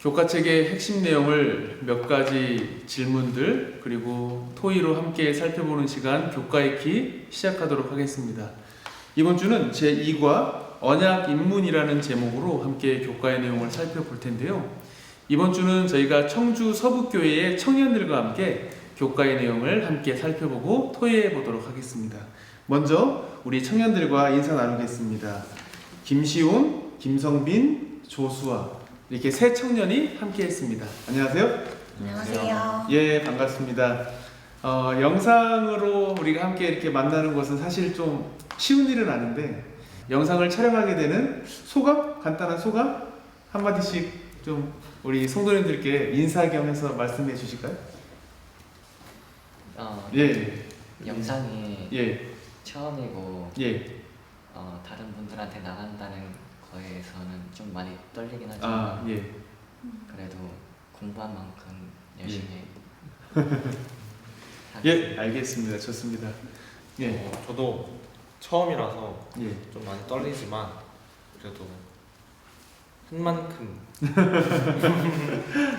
교과책의 핵심 내용을 몇 가지 질문들 그리고 토의로 함께 살펴보는 시간 교과익히 시작하도록 하겠습니다. 이번 주는 제2과 언약 입문이라는 제목으로 함께 교과의 내용을 살펴볼 텐데요. 이번 주는 저희가 청주 서북교회의 청년들과 함께 교과의 내용을 함께 살펴보고 토의해 보도록 하겠습니다. 먼저 우리 청년들과 인사 나누겠습니다. 김시온, 김성빈, 조수아 이렇게 세 청년이 함께 했습니다. 안녕하세요. 안녕하세요. 예, 반갑습니다. 영상으로 우리가 함께 이렇게 만나는 것은 사실 좀 쉬운 일은 아닌데 영상을 촬영하게 되는 소감? 간단한 소감? 한마디씩 좀 우리 성도님들께 인사 겸 해서 말씀해 주실까요? 예. 영상이 예. 처음이고 예. 다른 분들한테 나간다는 거에서는 좀 많이 떨리긴 하지만 예. 그래도 공부한 만큼 열심히 예, 알겠습니다. 좋습니다. 예. 저도 처음이라서 예. 좀 많이 떨리지만 그래도 한 만큼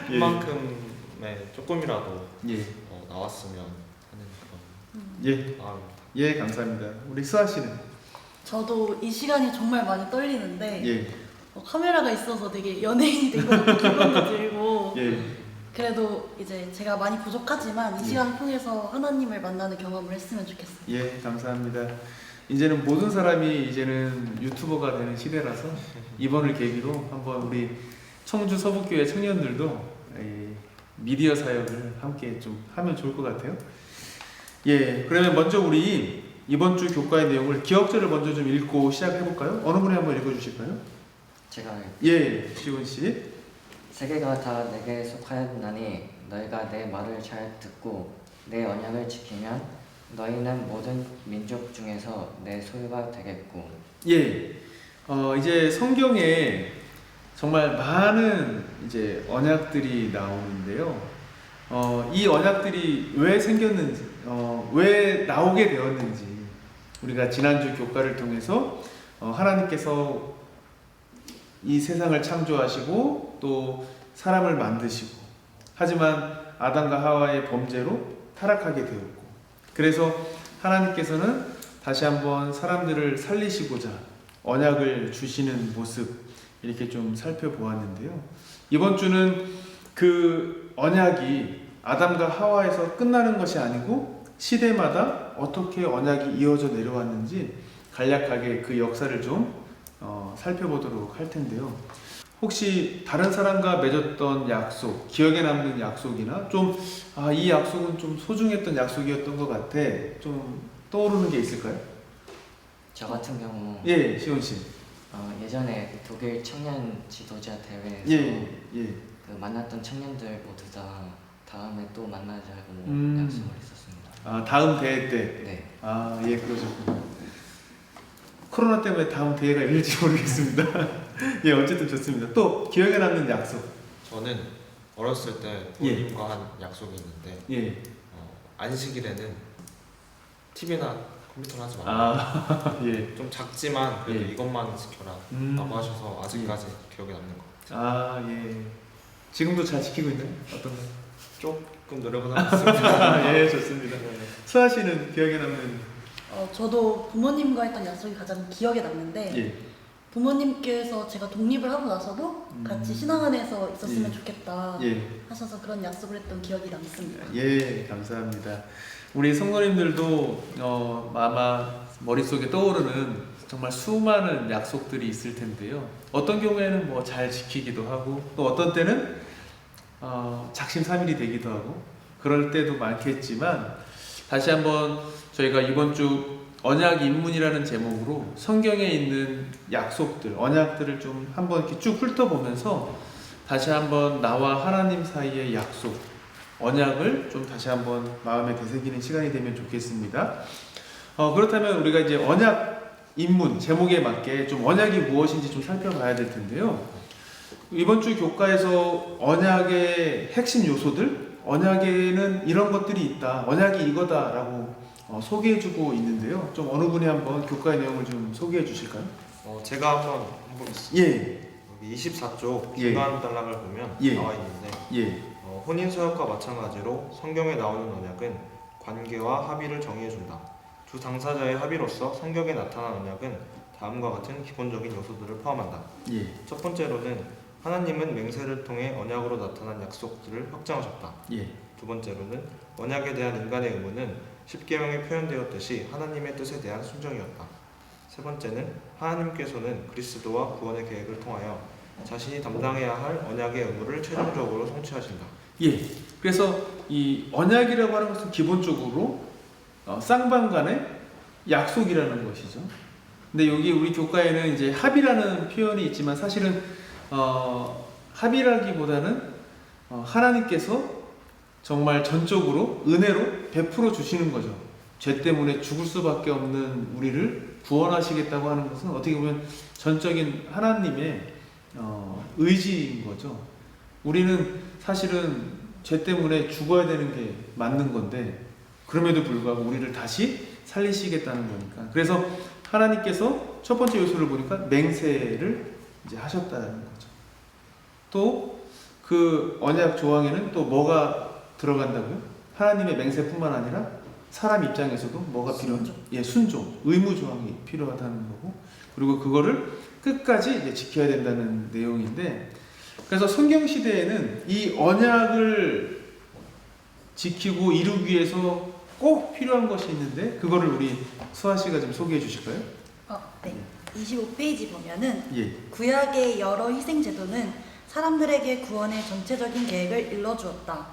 한 만큼의 조금이라도 예. 나왔으면 하는 그런 예. 마음입니다. 예, 감사합니다. 우리 수아 씨는? 저도 이 시간이 정말 많이 떨리는데 예. 카메라가 있어서 되게 연예인이 된 것 같은 기분도 들고 예. 그래도 이제 제가 많이 부족하지만 이 시간을 통해서 하나님을 만나는 경험을 했으면 좋겠어요. 예, 감사합니다. 이제는 모든 사람이 이제는 유튜버가 되는 시대라서 이번을 계기로 한번 우리 청주 서북교회 청년들도 이 미디어 사역을 함께 좀 하면 좋을 것 같아요. 예, 그러면 먼저 우리 이번 주 교과의 내용을 기억절을 먼저 좀 읽고 시작해 볼까요? 어느 분이 한번 읽어 주실까요? 제가 예, 시원 씨. 세계가 다 내게 속하였나니 너희가 내 말을 잘 듣고 내 언약을 지키면 너희는 모든 민족 중에서 내 소유가 되겠고. 예, 이제 성경에 정말 많은 이제 언약들이 나오는데요. 이 언약들이 왜 생겼는지, 왜 나오게 되었는지 우리가 지난주 교과를 통해서 하나님께서 이 세상을 창조하시고 또 사람을 만드시고 하지만 아담과 하와의 범죄로 타락하게 되었고 그래서 하나님께서는 다시 한번 사람들을 살리시고자 언약을 주시는 모습 이렇게 좀 살펴보았는데요. 이번 주는 그 언약이 아담과 하와에서 끝나는 것이 아니고 시대마다 어떻게 언약이 이어져 내려왔는지 간략하게 그 역사를 좀 살펴보도록 할 텐데요. 혹시 다른 사람과 맺었던 약속, 기억에 남는 약속이나 좀 이 약속은 좀 소중했던 약속이었던 것 같아 좀 떠오르는 게 있을까요? 저 같은 경우 예, 시온 씨. 예전에 독일 청년 지도자 대회에서 예. 그 만났던 청년들 모두 다 다음에 또 만나자고 약속을 했었습니다. 다음 대회 때. 네. 예, 그러셨군요. 코로나 때문에 다음 대회가 열릴지 모르겠습니다. 예, 어쨌든 좋습니다. 또 기억에 남는 약속. 저는 어렸을 때 부모님과 한 약속이 있는데 예. 안식일에는 TV나 컴퓨터를 하지 말라. 예. 좀 작지만 그래도 예. 이것만 지켜라 라고 하셔서 아직까지 기억에 남는 것 같아요. 예. 지금도 잘 지키고 있나요? 어떤가요? 조금 노력은 하고 있습니다. 예, 좋습니다. 수아 씨는 기억에 남는 저도 부모님과 했던 약속이 가장 기억에 남는데 예. 부모님께서 제가 독립을 하고 나서도 같이 신앙 안에서 있었으면 예. 좋겠다 예. 하셔서 그런 약속을 했던 기억이 남습니다. 예, 감사합니다. 우리 성도님들도 아마 머릿속에 떠오르는 정말 수많은 약속들이 있을 텐데요. 어떤 경우에는 뭐 잘 지키기도 하고 또 어떤 때는 작심삼일이 되기도 하고 그럴 때도 많겠지만 다시 한번 저희가 이번 주 언약 입문이라는 제목으로 성경에 있는 약속들, 언약들을 좀 한번 이렇게 쭉 훑어보면서 다시 한번 나와 하나님 사이의 약속, 언약을 좀 다시 한번 마음에 되새기는 시간이 되면 좋겠습니다. 그렇다면 우리가 이제 언약 입문 제목에 맞게 좀 언약이 무엇인지 좀 살펴봐야 될 텐데요. 이번 주 교과에서 언약의 핵심 요소들, 언약에는 이런 것들이 있다, 언약이 이거다라고 소개해주고 있는데요. 좀 어느 분이 한번 교과의 내용을 좀 소개해 주실까요? 제가 한번 해보겠습니다. 예. 여기 24쪽 예. 중간 단락을 보면 예. 나와 있는데 예. 혼인 서약과 마찬가지로 성경에 나오는 언약은 관계와 합의를 정의해준다. 두 당사자의 합의로서 성경에 나타난 언약은 다음과 같은 기본적인 요소들을 포함한다. 예. 첫 번째로는 하나님은 맹세를 통해 언약으로 나타난 약속들을 확장하셨다. 예. 두 번째로는 언약에 대한 인간의 의무는 십계명에 표현되었듯이 하나님의 뜻에 대한 순종이었다. 세 번째는 하나님께서는 그리스도와 구원의 계획을 통하여 자신이 담당해야 할 언약의 의무를 최종적으로 성취하신다. 예. 그래서 이 언약이라고 하는 것은 기본적으로 쌍방간의 약속이라는 것이죠. 근데 여기 우리 교과에는 이제 합의라는 표현이 있지만 사실은 합의라기보다는 하나님께서 정말 전적으로 은혜로 베풀어 주시는 거죠. 죄 때문에 죽을 수밖에 없는 우리를 구원하시겠다고 하는 것은 어떻게 보면 전적인 하나님의 의지인 거죠. 우리는 사실은 죄 때문에 죽어야 되는 게 맞는 건데 그럼에도 불구하고 우리를 다시 살리시겠다는 거니까. 그래서 하나님께서 첫 번째 요소를 보니까 맹세를 이제 하셨다는 거죠. 또 그 언약 조항에는 또 뭐가 들어간다고요? 하나님의 맹세뿐만 아니라 사람 입장에서도 뭐가 필요한? 예, 순종, 의무 조항이 필요하다는 거고, 그리고 그거를 끝까지 이제 지켜야 된다는 내용인데, 그래서 성경 시대에는 이 언약을 지키고 이루기 위해서 꼭 필요한 것이 있는데 그거를 우리 수아 씨가 좀 소개해 주실까요? 네. 25페이지 보면은 예. 구약의 여러 희생 제도는 사람들에게 구원의 전체적인 계획을 일러주었다.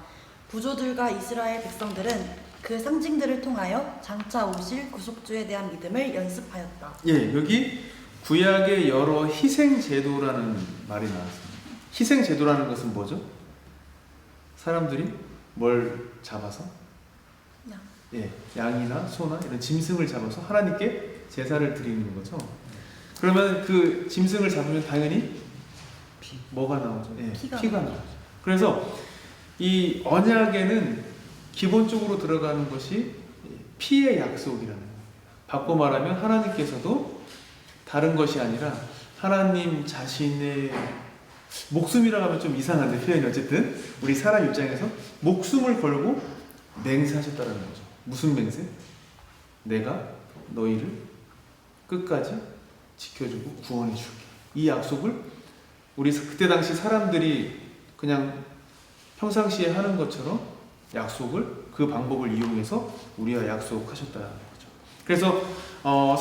부조들과 이스라엘 백성들은 그 상징들을 통하여 장차 오실 구속주에 대한 믿음을 연습하였다. 예, 여기 구약의 여러 희생 제도라는 말이 나왔습니다. 희생 제도라는 것은 뭐죠? 사람들이 뭘 잡아서? 양. 예, 양이나 소나 이런 짐승을 잡아서 하나님께 제사를 드리는 거죠. 그러면 그 짐승을 잡으면 당연히 뭐가 나오죠? 예, 피가 나오죠. 그래서 이 언약에는 기본적으로 들어가는 것이 피의 약속이라는 거예요. 바꿔 말하면 하나님께서도 다른 것이 아니라 하나님 자신의 목숨이라고 하면 좀 이상한데 표현이 어쨌든 우리 사람 입장에서 목숨을 걸고 맹세하셨다는 거죠. 무슨 맹세? 내가 너희를 끝까지 지켜주고 구원해 줄게. 이 약속을 우리 그때 당시 사람들이 그냥 평상시에 하는 것처럼 약속을 그 방법을 이용해서 우리와 약속하셨다는 거죠. 그래서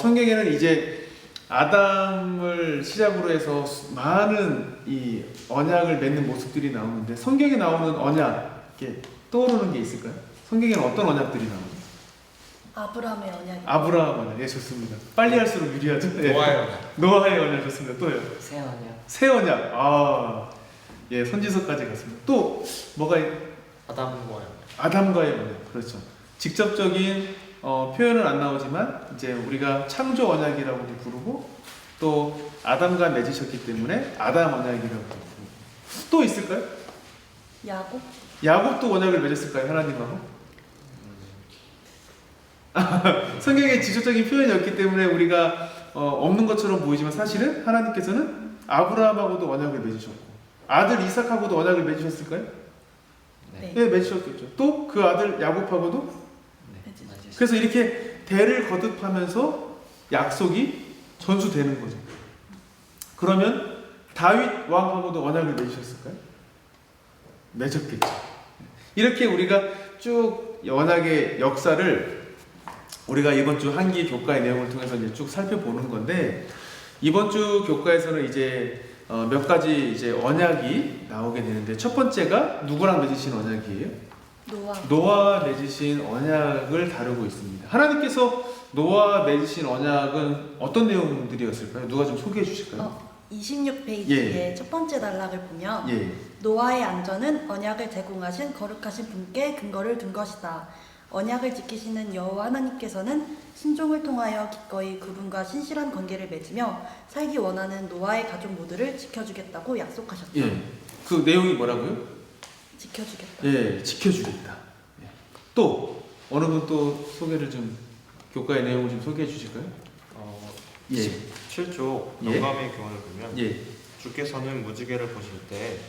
성경에는 이제 아담을 시작으로 해서 많은 이 언약을 맺는 모습들이 나오는데 성경에 나오는 언약 이렇게 떠오르는 게 있을까요? 성경에는 어떤 언약들이 나오죠? 아브라함의 언약. 아브라함 언약. 예, 좋습니다. 빨리 할수록 유리하죠. 예. 노아의 언약. 노아의 언약 좋습니다. 또요. 새 언약. 새 언약. 아, 예, 선지서까지 갔습니다. 또 뭐가 아담과의 언약. 아담과의 언약. 그렇죠. 직접적인 표현은 안 나오지만 이제 우리가 창조 언약이라고도 부르고 또 아담과 맺으셨기 때문에 아담 언약이라고도 부르고 또 있을까요? 야곱. 야곱도 언약을 맺었을까요? 하나님하고? 성경에 직접적인 표현이 없기 때문에 우리가 없는 것처럼 보이지만 사실은 하나님께서는 아브라함하고도 언약을 맺으셨고 아들 이삭하고도 언약을 맺으셨을까요? 네. 네, 맺으셨겠죠. 또 그 아들 야곱하고도 네, 맞으시죠. 그래서 이렇게 대를 거듭하면서 약속이 전수되는 거죠. 그러면 다윗 왕하고도 언약을 맺으셨을까요? 맺었겠죠. 이렇게 우리가 쭉 언약의 역사를 우리가 이번 주 한기 교과의 내용을 통해서 이제 쭉 살펴보는 건데 이번 주 교과에서는 이제 몇 가지 이제 언약이 나오게 되는데 첫 번째가 누구랑 맺으신 언약이에요? 노아. 노아 맺으신 언약을 다루고 있습니다. 하나님께서 노아 맺으신 언약은 어떤 내용들이었을까요? 누가 좀 소개해 주실까요? 26페이지의 예. 첫 번째 단락을 보면 예. 노아의 안전은 언약을 제공하신 거룩하신 분께 근거를 둔 것이다. 언약을 지키시는 여호와 하나님께서는 신종을 통하여 기꺼이 그분과 신실한 관계를 맺으며 살기 원하는 노아의 가족 모두를 지켜주겠다고 약속하셨다. 예. 그 내용이 뭐라고요? 지켜주겠다. 예, 지켜주겠다. 예. 또 어느 분 또 소개를 좀 교과의 내용을 좀 소개해 주실까요? 예. 7조 예. 영감의 교훈을 보면 예. 주께서는 무지개를 보실 때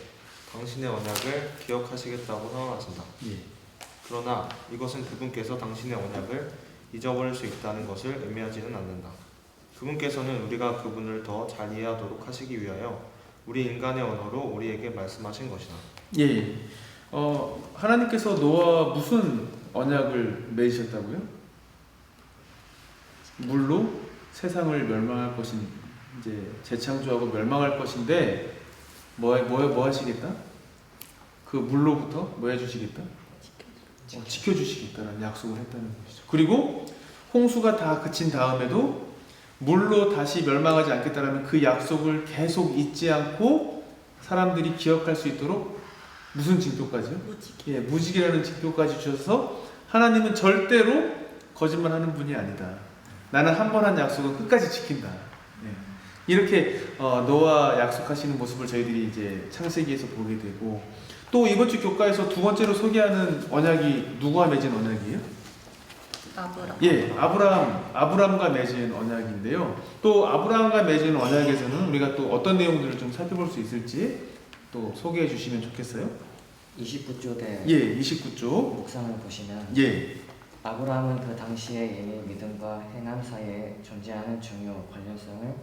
당신의 언약을 기억하시겠다고 선언하신다. 예. 그러나 이것은 그분께서 당신의 언약을 잊어버릴 수 있다는 것을 의미하지는 않는다. 그분께서는 우리가 그분을 더 잘 이해하도록 하시기 위하여 우리 인간의 언어로 우리에게 말씀하신 것이다. 예. 하나님께서 노아와 무슨 언약을 맺으셨다고요? 물로 세상을 멸망할 것인, 이제 재창조하고 멸망할 것인데 뭐 하시겠다? 그 물로부터 뭐 해주시겠다? 지켜주시겠다는 약속을 했다는 것이죠. 그리고 홍수가 다 그친 다음에도 물로 다시 멸망하지 않겠다라는 그 약속을 계속 잊지 않고 사람들이 기억할 수 있도록 무슨 징표까지요? 무지개. 예, 무지개라는 징표까지 주셔서 하나님은 절대로 거짓말하는 분이 아니다. 나는 한 번 한 약속은 끝까지 지킨다. 예. 이렇게 노아 약속하시는 모습을 저희들이 이제 창세기에서 보게 되고, 또 이번 주 교과에서 두 번째로 소개하는 언약이 누구와 맺은 언약이에요? 아브람. 예, 아브람과 맺은 언약인데요. 또 아브람과 맺은 언약에서는 우리가 또 어떤 내용들을 좀 살펴볼 수 있을지 또 소개해 주시면 좋겠어요. 29쪽에 예, 29쪽. 묵상을 보시면 예, 아브라함은 그 당시에 이미 믿음과 행함 사이에 존재하는 중요 관련성을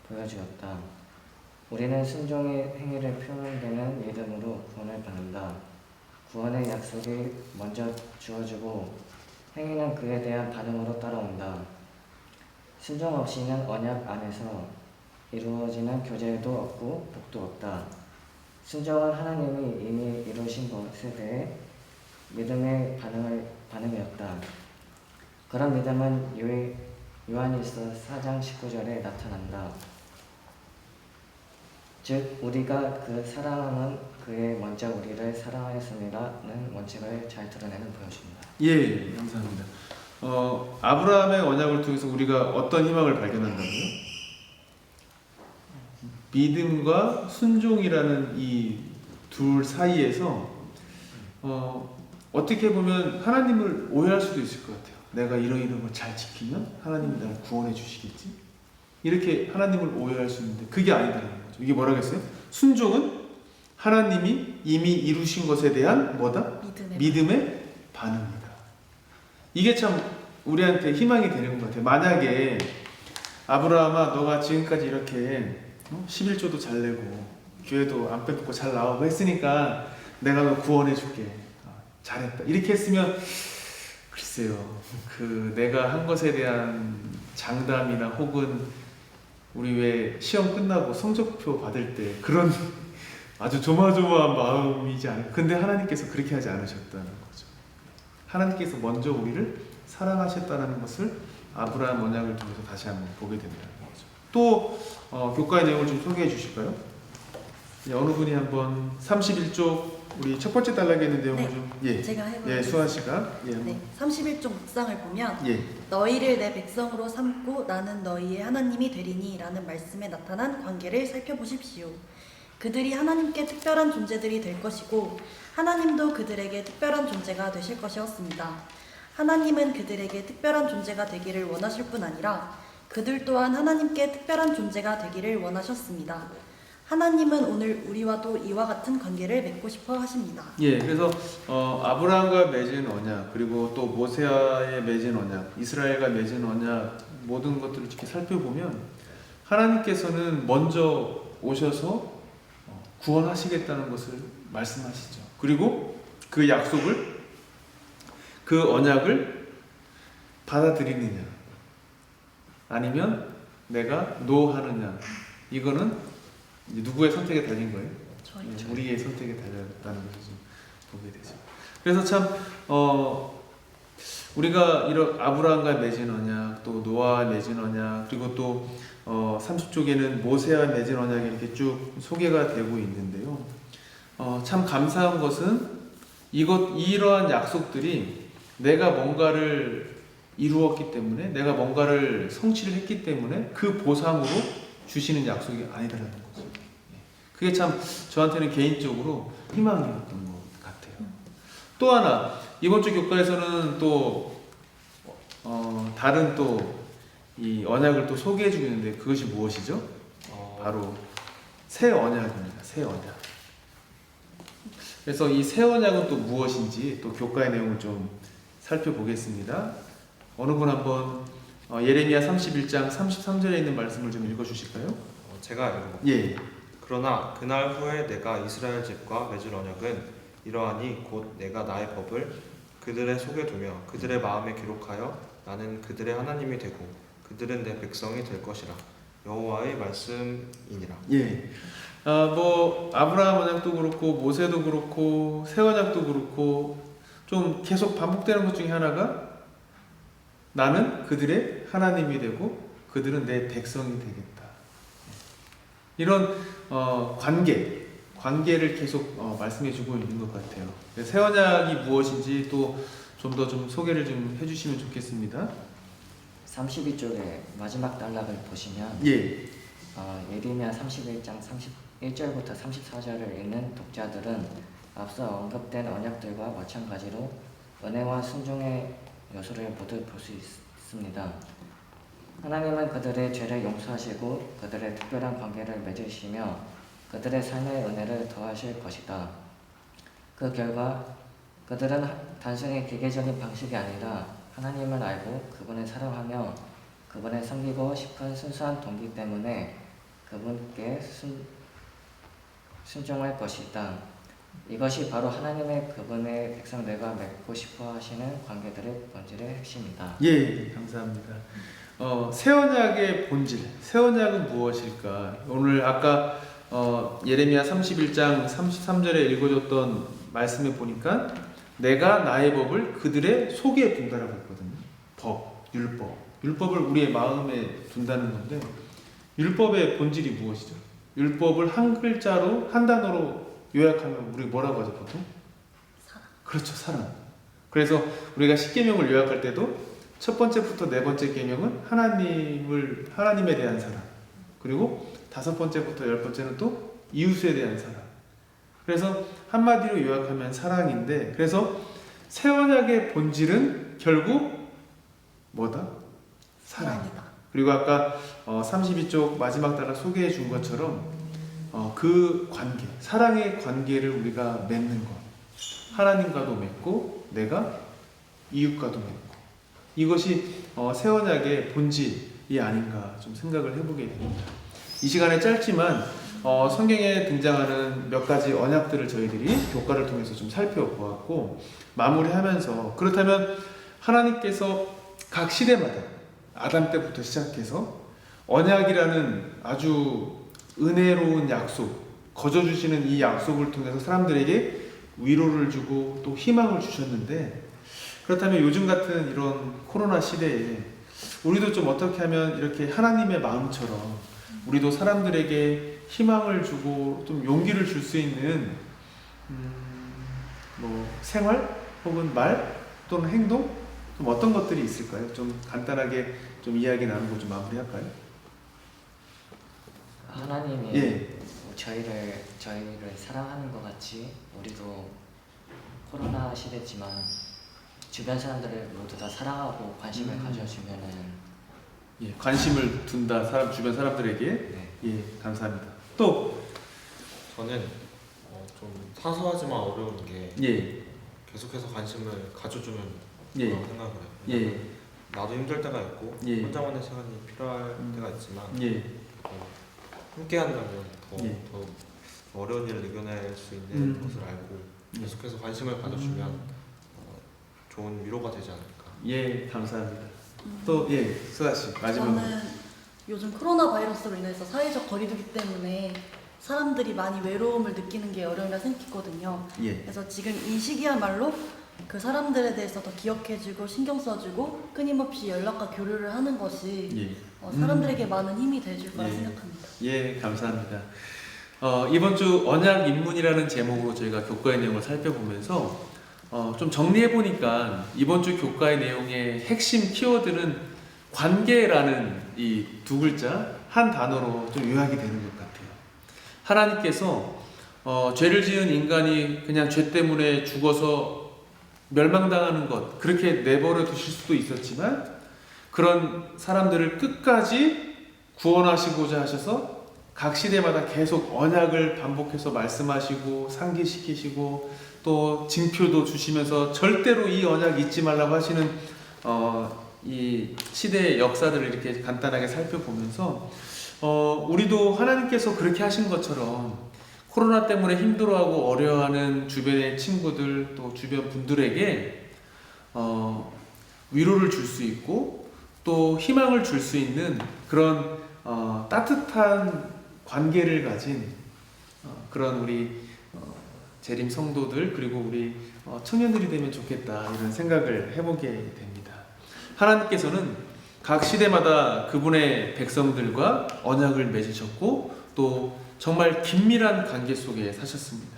보여주었다. 우리는 순종의 행위를 표현되는 믿음으로 구원을 받는다. 구원의 약속이 먼저 주어지고 행위는 그에 대한 반응으로 따라온다. 순종 없이는 언약 안에서 이루어지는 교제도 없고 복도 없다. 순종은 하나님이 이미 이루신 것에 대해 믿음의 반응이었다. 그런 믿음은 요한일서 4장 19절에 나타난다. 즉 우리가 그 사랑하는 그의 먼저 우리를 사랑하였음이라는 원칙을 잘 드러내는 보여줍니다. 예, 감사합니다. 아브라함의 언약을 통해서 우리가 어떤 희망을 발견한다고요? 믿음과 순종이라는 이 둘 사이에서 어떻게 보면 하나님을 오해할 수도 있을 것 같아요. 내가 이런 걸 잘 지키면 하나님이 나를 구원해 주시겠지? 이렇게 하나님을 오해할 수 있는데 그게 아니다라는 거죠. 이게 뭐라겠어요? 순종은 하나님이 이미 이루신 것에 대한 뭐다? 믿음의 반응이다. 이게 참 우리한테 희망이 되는 것 같아요. 만약에 아브라함아 너가 지금까지 이렇게 11조도 잘 내고 교회도 안 빼먹고 잘 나오고 했으니까 내가 너 구원해 줄게. 잘했다. 이렇게 했으면 글쎄요. 그 내가 한 것에 대한 장담이나 혹은 우리 왜 시험 끝나고 성적표 받을 때 그런 아주 조마조마한 마음이지 않을까. 근데 하나님께서 그렇게 하지 않으셨다는 거죠. 하나님께서 먼저 우리를 사랑하셨다는 것을 아브라함 언약을 통해서 다시 한번 보게 된다는 거죠. 또 교과의 내용을 좀 소개해 주실까요? 예, 어느 분이 한번 31쪽 우리 첫 번째 단락에 있는 내용을 네, 좀 제가 해보겠습니다. 예, 수아 씨가 네, 31쪽 묵상을 보면 예, 너희를 내 백성으로 삼고 나는 너희의 하나님이 되리니 라는 말씀에 나타난 관계를 살펴보십시오. 그들이 하나님께 특별한 존재들이 될 것이고 하나님도 그들에게 특별한 존재가 되실 것이었습니다. 하나님은 그들에게 특별한 존재가 되기를 원하실 뿐 아니라 그들 또한 하나님께 특별한 존재가 되기를 원하셨습니다. 하나님은 오늘 우리와도 이와 같은 관계를 맺고 싶어 하십니다. 예, 그래서 아브라함과 맺은 언약, 그리고 또 모세와의 맺은 언약, 이스라엘과 맺은 언약 모든 것들을 이렇게 살펴보면 하나님께서는 먼저 오셔서 구원하시겠다는 것을 말씀하시죠. 그리고 그 약속을, 그 언약을 받아들이느냐 아니면 내가 노하느냐, 이거는 이제 누구의 선택에 달린 거예요? 우리의 선택에 달렸다는 것을 좀 보게 되죠. 그래서 참 우리가 이런 아브라함과 맺은 언약, 또 노아와 맺은 언약, 그리고 또 30쪽에는 모세와 맺은 언약이 이렇게 쭉 소개가 되고 있는데요. 참 감사한 것은 이러한 약속들이 내가 뭔가를 이루었기 때문에, 내가 뭔가를 성취를 했기 때문에 그 보상으로 주시는 약속이 아니다라는 거죠. 그게 참 저한테는 개인적으로 희망이었던 것 같아요. 또 하나, 이번 주 교과에서는 또 다른 또 이 언약을 또 소개해주고 있는데 그것이 무엇이죠? 바로 새 언약입니다. 새 언약. 그래서 이 새 언약은 또 무엇인지 또 교과의 내용을 좀 살펴보겠습니다. 어느 분 한번 예레미야 31장 33절에 있는 말씀을 좀 읽어주실까요? 제가 읽어볼게요. 예. 그러나 그날 후에 내가 이스라엘 집과 맺을 언약은 이러하니 곧 내가 나의 법을 그들의 속에 두며 그들의 마음에 기록하여 나는 그들의 하나님이 되고 그들은 내 백성이 될 것이라. 여호와의 말씀이니라. 예. 뭐 아브라함 언약도 그렇고 모세도 그렇고 새 언약도 그렇고 좀 계속 반복되는 것 중에 하나가 나는 그들의 하나님이 되고 그들은 내 백성이 되겠다. 이런 관계를 계속 말씀해주고 있는 것 같아요. 새 언약이 무엇인지 또 좀 더 좀 소개를 좀 해주시면 좋겠습니다. 32쪽에 마지막 단락을 보시면 예, 예레미야 31장 31절부터 34절을 읽는 독자들은 앞서 언급된 언약들과 마찬가지로 은혜와 순종의 요소를 모두 볼 수 있습니다. 하나님은 그들의 죄를 용서하시고 그들의 특별한 관계를 맺으시며 그들의 삶의 은혜를 더하실 것이다. 그 결과 그들은 단순히 기계적인 방식이 아니라 하나님을 알고 그분을 사랑하며 그분을 섬기고 싶은 순수한 동기 때문에 그분께 순종할 것이다. 이것이 바로 하나님의 그분의 백성들과 맺고 싶어 하시는 관계들의 본질의 핵심이다. 예, 감사합니다. 새 언약의 본질, 새 언약은 무엇일까? 오늘 아까 예레미야 31장 33절에 읽어줬던 말씀에 보니까 내가 나의 법을 그들의 속에 둔다라고 했거든요. 법, 율법. 율법을 우리의 마음에 둔다는 건데 율법의 본질이 무엇이죠? 율법을 한 글자로, 한 단어로 요약하면 우리 뭐라고 하죠, 보통? 사랑. 그렇죠, 사랑. 그래서 우리가 십계명을 요약할 때도 첫 번째부터 네 번째 계명은 하나님에 대한 사랑. 그리고 다섯 번째부터 열 번째는 또 이웃에 대한 사랑. 그래서 한마디로 요약하면 사랑인데, 그래서 새 언약의 본질은 결국 뭐다? 사랑이다. 그리고 아까 32쪽 마지막 단락 소개해 준 것처럼 그 관계, 사랑의 관계를 우리가 맺는 것. 하나님과도 맺고 내가 이웃과도 맺고. 이것이 새 언약의 본질이 아닌가 좀 생각을 해보게 됩니다. 이 시간에 짧지만 성경에 등장하는 몇 가지 언약들을 저희들이 교과를 통해서 좀 살펴보았고 마무리하면서, 그렇다면 하나님께서 각 시대마다 아담 때부터 시작해서 언약이라는 아주 은혜로운 약속, 거저주시는 이 약속을 통해서 사람들에게 위로를 주고 또 희망을 주셨는데, 그렇다면 요즘 같은 이런 코로나 시대에 우리도 좀 어떻게 하면 이렇게 하나님의 마음처럼 우리도 사람들에게 희망을 주고 좀 용기를 줄 수 있는 뭐 생활 혹은 말 또는 행동, 좀 어떤 것들이 있을까요? 좀 간단하게 좀 이야기 나누고 좀 마무리할까요? 하나님이 예. 저희를 사랑하는 것 같이 우리도 코로나 시대지만 주변 사람들을 모두 다 사랑하고 관심을 가져주면은 예, 관심을 둔다 주변 사람들에게. 네. 예, 감사합니다. 또 저는 좀 사소하지만 어려운 게 예, 계속해서 관심을 가져주는 예, 거라고 생각을 해요. 예, 나도 힘들 때가 있고 예. 혼자만의 시간이 필요할 때가 있지만 예, 함께 한다면 예. 더 어려운 일을 이겨낼 수 있는 것을 알고 예. 계속해서 관심을 가져주면 좋은 위로가 되지 않을까. 예, 감사합니다. 또 예, 수아 씨 마지막으로. 저는 요즘 코로나 바이러스로 인해서 사회적 거리두기 때문에 사람들이 많이 외로움을 느끼는 게 어려움이 생기거든요. 예, 그래서 지금 이 시기야말로 그 사람들에 대해서 더 기억해주고 신경 써주고 끊임없이 연락과 교류를 하는 것이 예, 사람들에게 많은 힘이 돼줄 거라 예. 생각합니다. 예, 감사합니다. 이번 주 언약 입문이라는 제목으로 저희가 교과의 내용을 살펴보면서 좀 정리해 보니까 이번 주 교과의 내용의 핵심 키워드는 관계라는 이 두 글자 한 단어로 좀 요약이 되는 것 같아요. 하나님께서 죄를 지은 인간이 그냥 죄 때문에 죽어서 멸망당하는 것, 그렇게 내버려 두실 수도 있었지만 그런 사람들을 끝까지 구원하시고자 하셔서 각 시대마다 계속 언약을 반복해서 말씀하시고 상기시키시고 또 징표도 주시면서 절대로 이 언약 잊지 말라고 하시는 이 시대의 역사들을 이렇게 간단하게 살펴보면서 우리도 하나님께서 그렇게 하신 것처럼 코로나 때문에 힘들어하고 어려워하는 주변의 친구들 또 주변 분들에게 위로를 줄 수 있고 또 희망을 줄 수 있는 그런 따뜻한 관계를 가진 그런 우리 재림 성도들 그리고 우리 청년들이 되면 좋겠다 이런 생각을 해보게 됩니다. 하나님께서는 각 시대마다 그분의 백성들과 언약을 맺으셨고 또 정말 긴밀한 관계 속에 사셨습니다.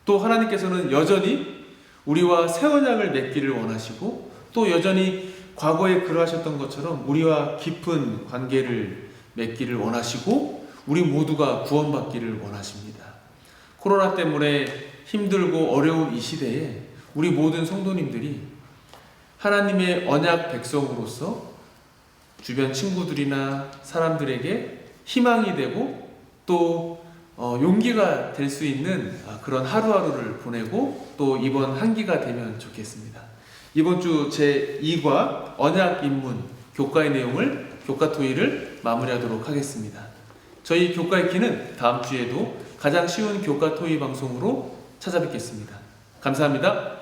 또 하나님께서는 여전히 우리와 새 언약을 맺기를 원하시고 또 여전히 과거에 그러하셨던 것처럼 우리와 깊은 관계를 맺기를 원하시고 우리 모두가 구원받기를 원하십니다. 코로나 때문에 힘들고 어려운 이 시대에 우리 모든 성도님들이 하나님의 언약 백성으로서 주변 친구들이나 사람들에게 희망이 되고 또 용기가 될 수 있는 그런 하루하루를 보내고 또 이번 한기가 되면 좋겠습니다. 이번 주 제2과 언약 입문 교과의 내용을 교과 토의를 마무리하도록 하겠습니다. 저희 교과의 키는 다음 주에도 가장 쉬운 교과 토의 방송으로 찾아뵙겠습니다. 감사합니다.